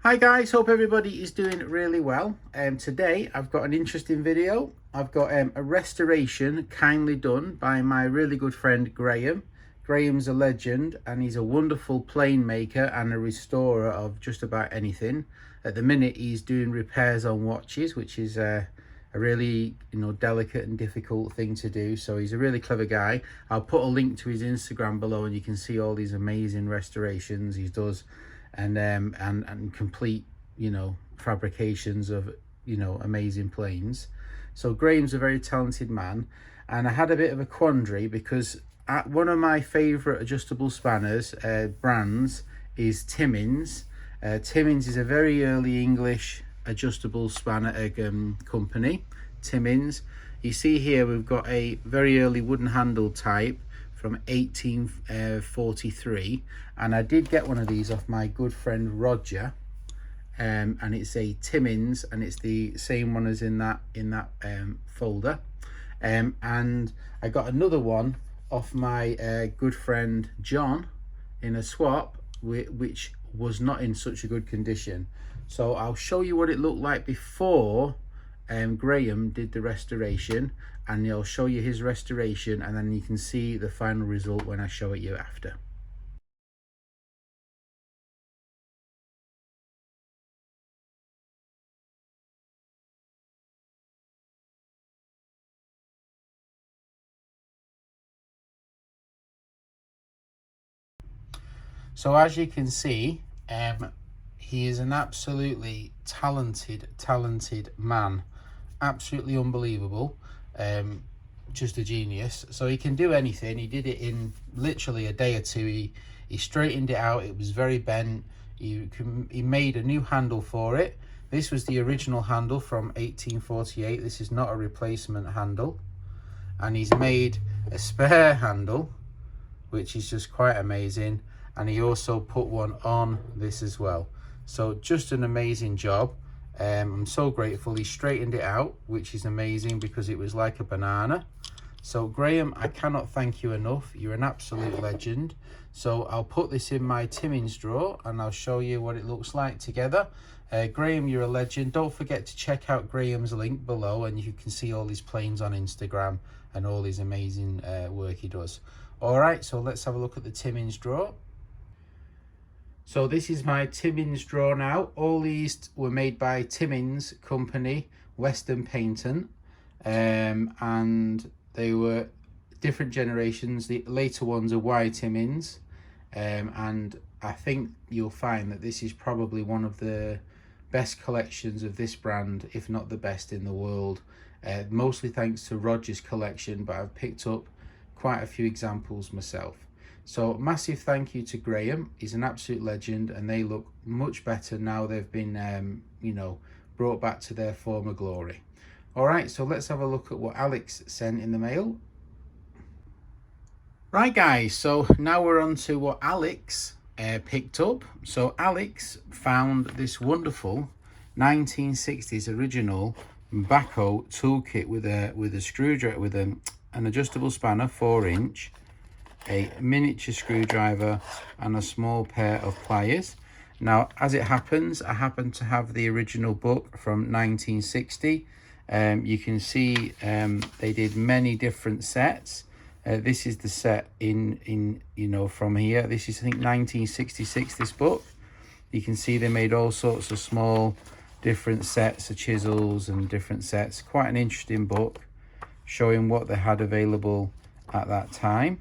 Hi guys, hope everybody is doing really well. Today I've got an interesting video. I've got a restoration kindly done by my really good friend Graham. Graham's a legend and he's a wonderful plane maker and a restorer of just about anything. At the minute he's doing repairs on watches, which is a really delicate and difficult thing to do. So he's a really clever guy. I'll put a link to his Instagram below and you can see all these amazing restorations he does. And complete fabrications of amazing planes. So Graham's a very talented man, and I had a bit of a quandary because one of my favorite adjustable spanners brands is Timmings. Timmings is a very early English adjustable spanner company. Timmings, you see here we've got a very early wooden handle type from 1843, and I did get one of these off my good friend Roger, and it's a Timmins, and it's the same one as in that folder, and I got another one off my good friend John in a swap, which was not in such a good condition. So I'll show you what it looked like before Graham did the restoration, and he'll show you his restoration, and then you can see the final result when I show it you after. So as you can see, he is an absolutely talented man, absolutely unbelievable. Just a genius. So he can do anything. He did it in literally a day or two. He straightened it out. It was very bent. He made a new handle for it. This was the original handle from 1848. This is not a replacement handle. And he's made a spare handle, which is just quite amazing. And he also put one on this as well. So just an amazing job. I'm so grateful. He straightened it out, which is amazing because it was like a banana. So Graham, I cannot thank you enough. You're an absolute legend. So I'll put this in my Timmins drawer and I'll show you what it looks like together. Graham, you're a legend. Don't forget to check out Graham's link below, and you can see all his planes on Instagram and all his amazing work he does. All right, so let's have a look at the Timmins drawer. So this is my Timmins drawer now. All these were made by Timmins Company, Western Painting, and they were different generations. The later ones are Y Timmins, and I think you'll find that this is probably one of the best collections of this brand, if not the best in the world. Mostly thanks to Roger's collection, but I've picked up quite a few examples myself. So massive thank you to Graham. He's an absolute legend, and they look much better now they've been brought back to their former glory. All right, so let's have a look at what Alex sent in the mail. Right guys, so now we're on to what Alex picked up. So Alex found this wonderful 1960s original backhoe toolkit with a screwdriver, with an adjustable spanner, 4-inch, a miniature screwdriver and a small pair of pliers. Now, as it happens, I happen to have the original book from 1960. You can see they did many different sets. This is the set in from here. This is, I think, 1966, this book. You can see they made all sorts of small different sets of chisels and different sets. Quite an interesting book showing what they had available at that time.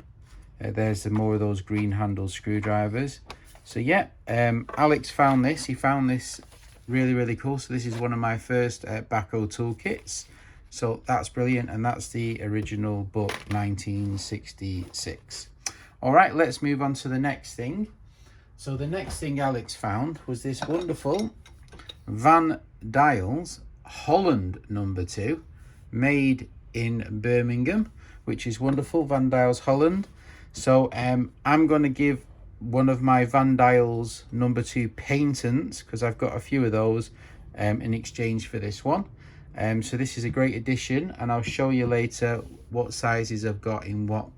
There's more of those green handled screwdrivers. So yeah, Alex found this. He found this really cool. So this is one of my first backhoe toolkits. So that's brilliant, and that's the original book, 1966. All right, let's move on to the next thing. So the next thing Alex found was this wonderful Van Duijls Holland #2, made in Birmingham, which is wonderful. Van Duijls Holland. So I'm going to give one of my Van Duijls #2 patents, because I've got a few of those, in exchange for this one. So this is a great addition, and I'll show you later what sizes I've got in what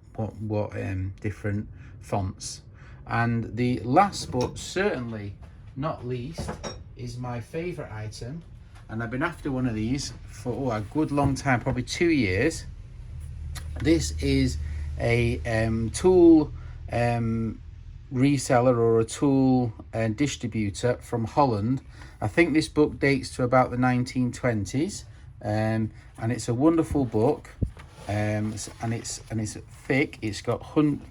different fonts. And the last but certainly not least is my favorite item, and I've been after one of these for a good long time, probably 2 years. This is a tool reseller or a tool distributor from Holland. I think this book dates to about the 1920s, and it's a wonderful book, and it's thick. It's got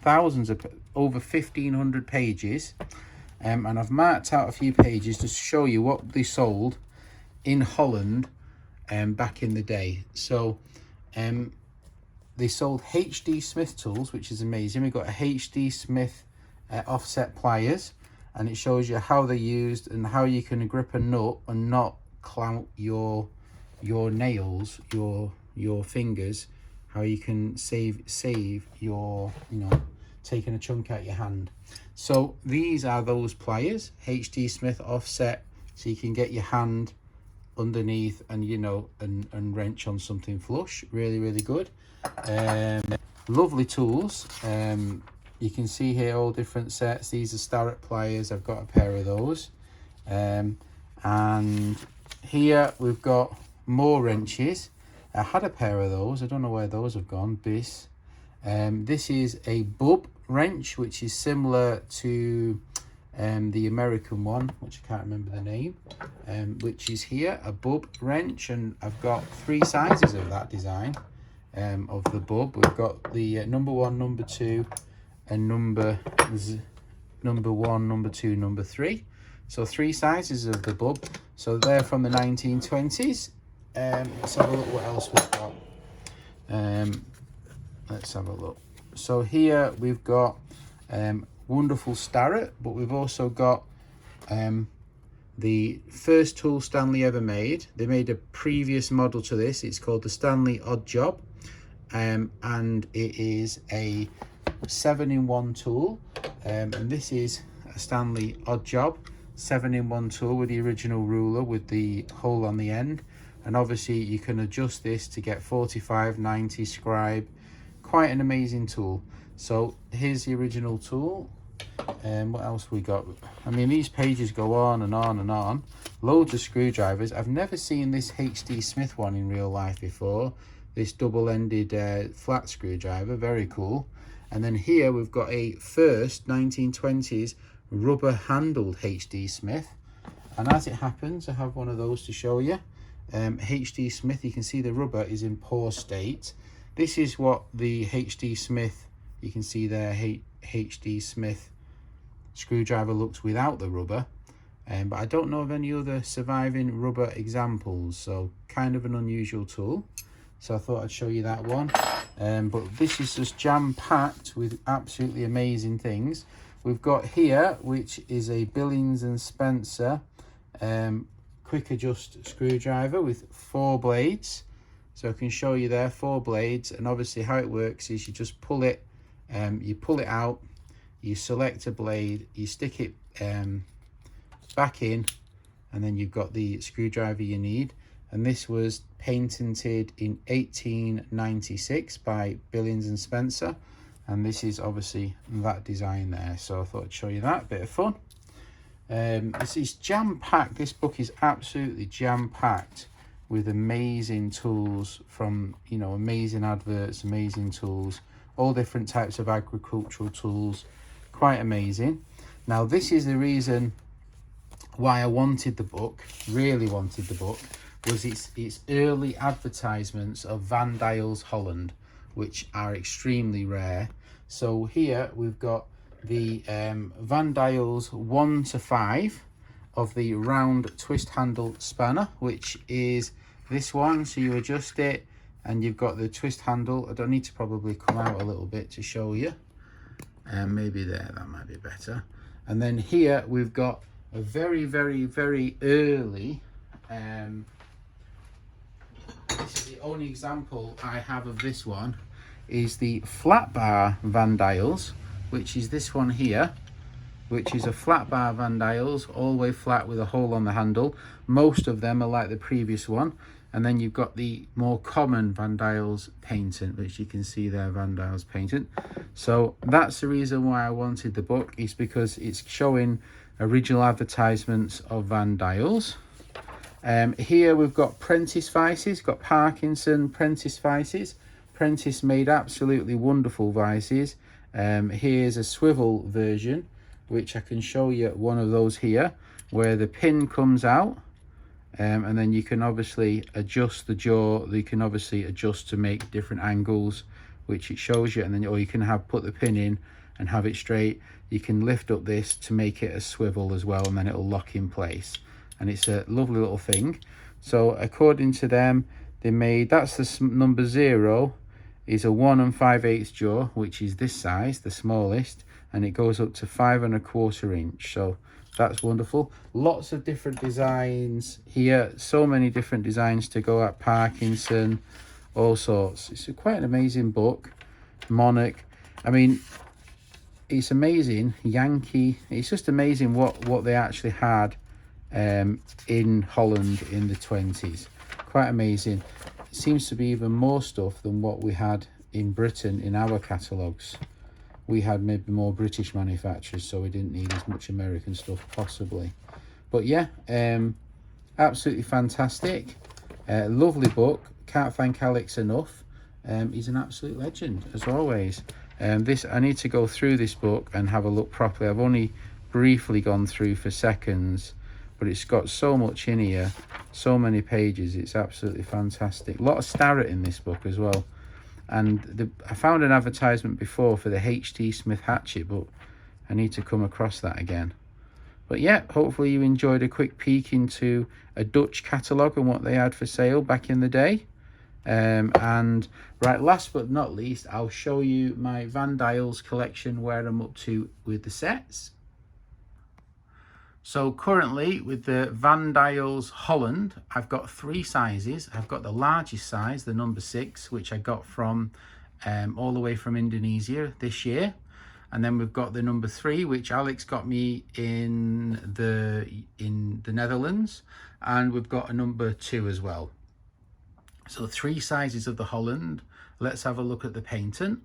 thousands of over 1,500 pages, and I've marked out a few pages to show you what they sold in Holland back in the day. So they sold HD Smith tools, which is amazing. We've got a HD Smith offset pliers, and it shows you how they're used and how you can grip a nut and not clout your nails, your fingers, how you can save your, you know, taking a chunk out your hand. So these are those pliers, HD Smith offset, so you can get your hand underneath and, you know, and wrench on something flush. Really good. Lovely tools. You can see here all different sets. These are Starrett pliers. I've got a pair of those. And here we've got more wrenches. I had a pair of those. I don't know where those have gone. This is a bub wrench, which is similar to the American one, which I can't remember the name, which is here, a bub wrench. And I've got 3 sizes of that design of the bub. We've got the number 1, number 2, and number 1, number 2, number 3. So 3 sizes of the bub. So they're from the 1920s. Let's have a look what else we've got. Let's have a look. So here we've got wonderful Starrett, but we've also got the first tool Stanley ever made. They made a previous model to this. It's called the Stanley Odd Job, and it is a 7-in-1 tool, and this is a Stanley Odd Job 7-in-1 tool with the original ruler with the hole on the end. And obviously you can adjust this to get 45, 90, scribe. Quite an amazing tool. So here's the original tool. What else we got? I mean, these pages go on and on and on. Loads of screwdrivers. I've never seen this HD Smith one in real life before. This double-ended flat screwdriver, very cool. And then here we've got a first 1920s rubber-handled HD Smith. And as it happens, I have one of those to show you. HD Smith, you can see the rubber is in poor state. This is what the HD Smith, you can see there, HD Smith screwdriver looks without the rubber. But I don't know of any other surviving rubber examples, so kind of an unusual tool. So I thought I'd show you that one. But this is just jam-packed with absolutely amazing things. We've got here, which is a Billings and Spencer quick adjust screwdriver with 4 blades. So I can show you there, 4 blades. And obviously how it works is you just pull it out, you select a blade, you stick it back in, and then you've got the screwdriver you need. And this was patented in 1896 by Billings and Spencer, and this is obviously that design there. So I thought I'd show you that, bit of fun. This is jam-packed. This book is absolutely jam-packed with amazing tools from, you know, amazing adverts, amazing tools, all different types of agricultural tools. Quite amazing. Now this is the reason why I wanted the book, really wanted the book, was its early advertisements of Van Duijls Holland, which are extremely rare. So here we've got the Van Duijls 1 to 5 of the round twist handle spanner, which is this one. So you adjust it and you've got the twist handle. I don't need to probably come out a little bit to show you. Maybe there, that might be better. And then here we've got a very early, this is the only example I have of this one, is the flat bar Van Duijls, which is this one here, which is a flat bar Van Duijls, all the way flat with a hole on the handle. Most of them are like the previous one. And then you've got the more common Van Duijls patent, which you can see there, Van Duijls patent. So that's the reason why I wanted the book, is because it's showing original advertisements of Van Duijls. Here we've got Prentice vices, got Parkinson Prentice vices. Prentice made absolutely wonderful vices. Here's a swivel version, which I can show you one of those here, where the pin comes out, and then you can obviously adjust the jaw. You can obviously adjust to make different angles, which it shows you, and then, or you can have put the pin in and have it straight. You can lift up this to make it a swivel as well, and then it'll lock in place. And it's a lovely little thing. So according to them, they made, that's the number 0 is a 1 5/8 jaw, which is this size, the smallest, and it goes up to 5 1/4 inch. So that's wonderful. Lots of different designs here, so many different designs to go at. Parkinson, all sorts. It's quite an amazing book. Monarch, I mean, it's amazing. Yankee, it's just amazing what they actually had in Holland in the 20s. Quite amazing. It seems to be even more stuff than what we had in Britain in our catalogues. We had maybe more British manufacturers, so we didn't need as much American stuff possibly. But yeah, absolutely fantastic. Lovely book. Can't thank Alex enough. He's an absolute legend as always. This, I need to go through this book and have a look properly. I've only briefly gone through for seconds, but it's got so much in here, so many pages. It's absolutely fantastic. A lot of Starrett in this book as well. And I found an advertisement before for the H.T. Smith hatchet, but I need to come across that again. But yeah, hopefully you enjoyed a quick peek into a Dutch catalogue and what they had for sale back in the day. And right, last but not least, I'll show you my Van Duijls collection, where I'm up to with the sets. So currently with the Van Duijls Holland, I've got 3 sizes. I've got the largest size, the number 6, which I got from all the way from Indonesia this year. And then we've got the number 3, which Alex got me in the Netherlands. And we've got a number 2 as well. So 3 sizes of the Holland. Let's have a look at the patent.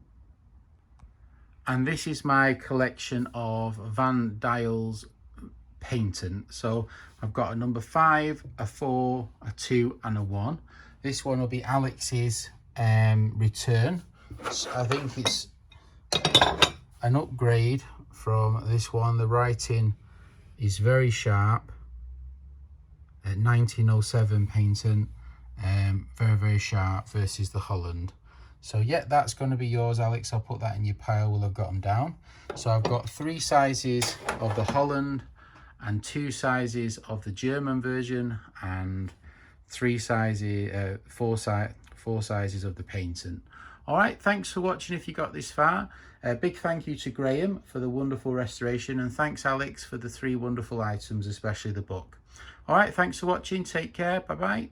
And this is my collection of Van Duijls patent. So I've got a number 5, a 4, a 2 and a 1. This one will be Alex's return. So I think it's an upgrade from this one. The writing is very sharp. 1907 patent, very sharp versus the Holland. So yeah, that's going to be yours, Alex. I'll put that in your pile. We'll have got them down. So I've got 3 sizes of the Holland and 2 sizes of the German version, and 4 sizes of the patent. All right, thanks for watching if you got this far. A big thank you to Graham for the wonderful restoration, and thanks Alex for the 3 wonderful items, especially the book. All right, thanks for watching. Take care. Bye bye.